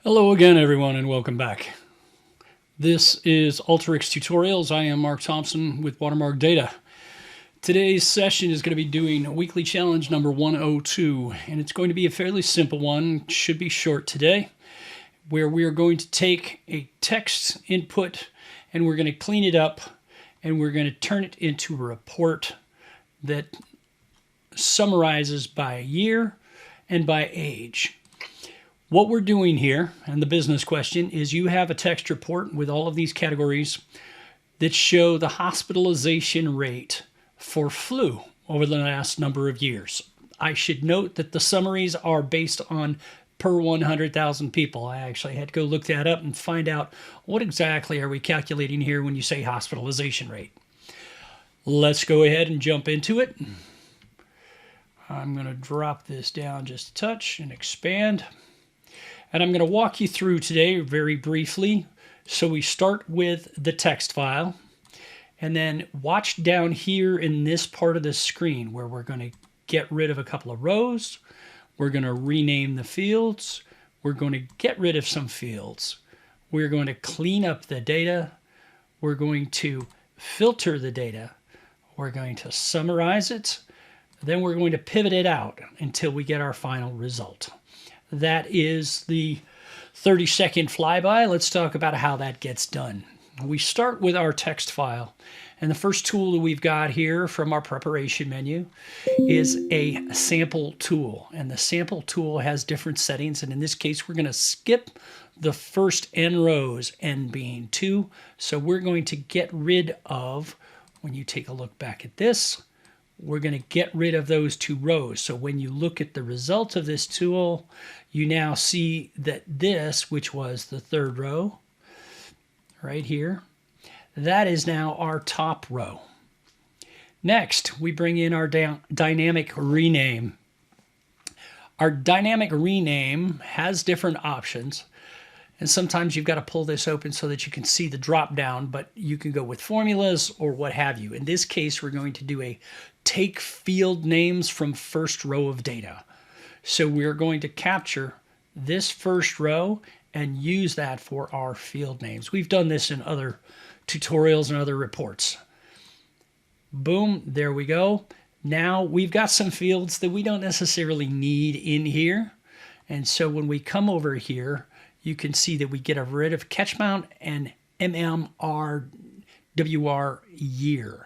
Hello again, everyone, and welcome back. This is Alteryx Tutorials. I am Mark Thompson with Watermark Data. Today's session is going to be doing weekly challenge number 102, and it's going to be a fairly simple one, should be short today, where we are going to take a text input and we're going to clean it up and we're going to turn it into a report that summarizes by year and by age. What we're doing here, and the business question, is you have a text report with all of these categories that show the hospitalization rate for flu over the last number of years. I should note that the summaries are based on per 100,000 people. I actually had to go look that up and find out what exactly are we calculating here when you say hospitalization rate. Let's go ahead and jump into it. I'm going to drop this down just a touch and expand. And I'm going to walk you through today very briefly. So we start with the text file, and then watch down here in this part of the screen where we're going to get rid of a couple of rows. We're going to rename the fields. We're going to get rid of some fields. We're going to clean up the data. We're going to filter the data. We're going to summarize it. Then we're going to pivot it out until we get our final result. That is the 30-second flyby. Let's talk about how that gets done. We start with our text file. And the first tool that we've got here from our preparation menu is a sample tool. And the sample tool has different settings. And in this case, we're going to skip the first n rows, n being 2. So we're going to get rid of, when you take a look back at this, we're going to get rid of those 2 rows. So when you look at the result of this tool, you now see that this, which was the 3rd row, right here, that is now our top row. Next, we bring in our dynamic rename. Our dynamic rename has different options. And sometimes you've got to pull this open so that you can see the drop down, but you can go with formulas or what have you. In this case, we're going to do a take field names from first row of data. So we're going to capture this first row and use that for our field names. We've done this in other tutorials and other reports. Boom, there we go. Now we've got some fields that we don't necessarily need in here. And so when we come over here, you can see that we get rid of catch mount and MMRWR year.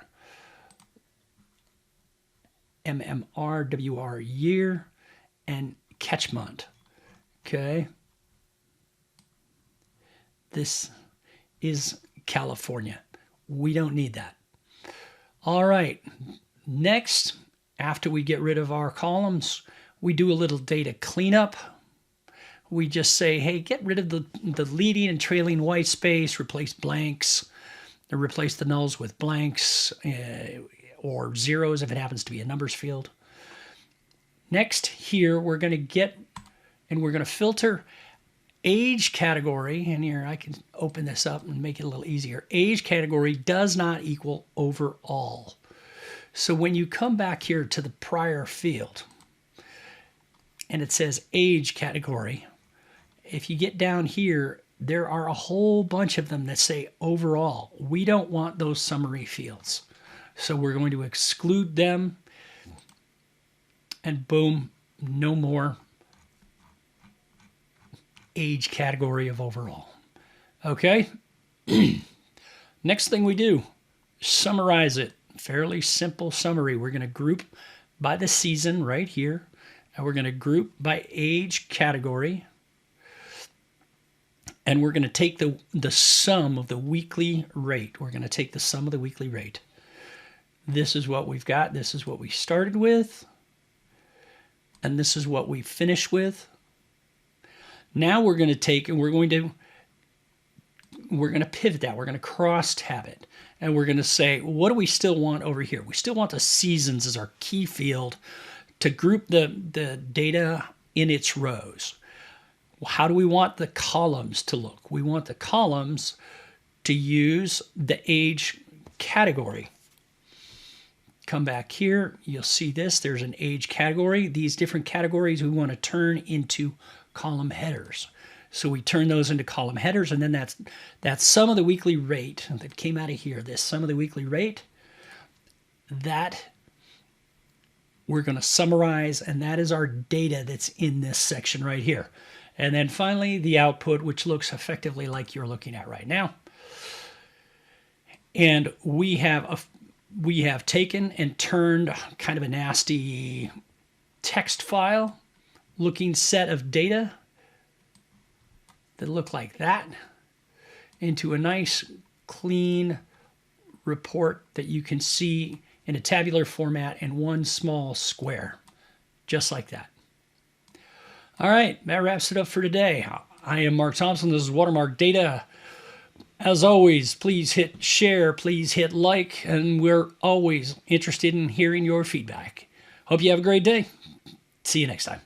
MMRWR year and catch mount. Okay. This is California. We don't need that. All right. Next, after we get rid of our columns, we do a little data cleanup. We just say, hey, get rid of the leading and trailing white space, replace blanks, or replace the nulls with blanks or zeros if it happens to be a numbers field. Next, here we're going to get, and we're going to filter age category. And here I can open this up and make it a little easier. Age category does not equal overall. So when you come back here to the prior field, and it says age category, if you get down here, there are a whole bunch of them that say overall. We don't want those summary fields. So we're going to exclude them. And boom, no more age category of overall. Okay? Next thing we do, summarize it. Fairly simple summary. We're going to group by the season right here. And we're going to group by age category. And we're going to take the sum of the weekly rate. We're going to take the sum of the weekly rate. This is what we've got. This is what we started with. And this is what we finished with. Now we're going to take and we're going to pivot that. We're going to cross-tab it. And we're going to say, what do we still want over here? We still want the seasons as our key field to group the data in its rows. How do we want the columns to look? We want the columns to use the age category. Come back here, you'll see this. There's an age category. These different categories we want to turn into column headers. So we turn those into column headers, and then that's sum of the weekly rate that came out of here. This sum of the weekly rate, that we're going to summarize, and that is our data that's in this section right here. And then finally, the output, which looks effectively like you're looking at right now. And we have taken and turned kind of a nasty text file looking set of data that look like that into a nice clean report that you can see in a tabular format in one small square, just like that. All right, that wraps it up for today. I am Mark Thompson. This is Watermark Data. As always, please hit share, please hit like, and we're always interested in hearing your feedback. Hope you have a great day. See you next time.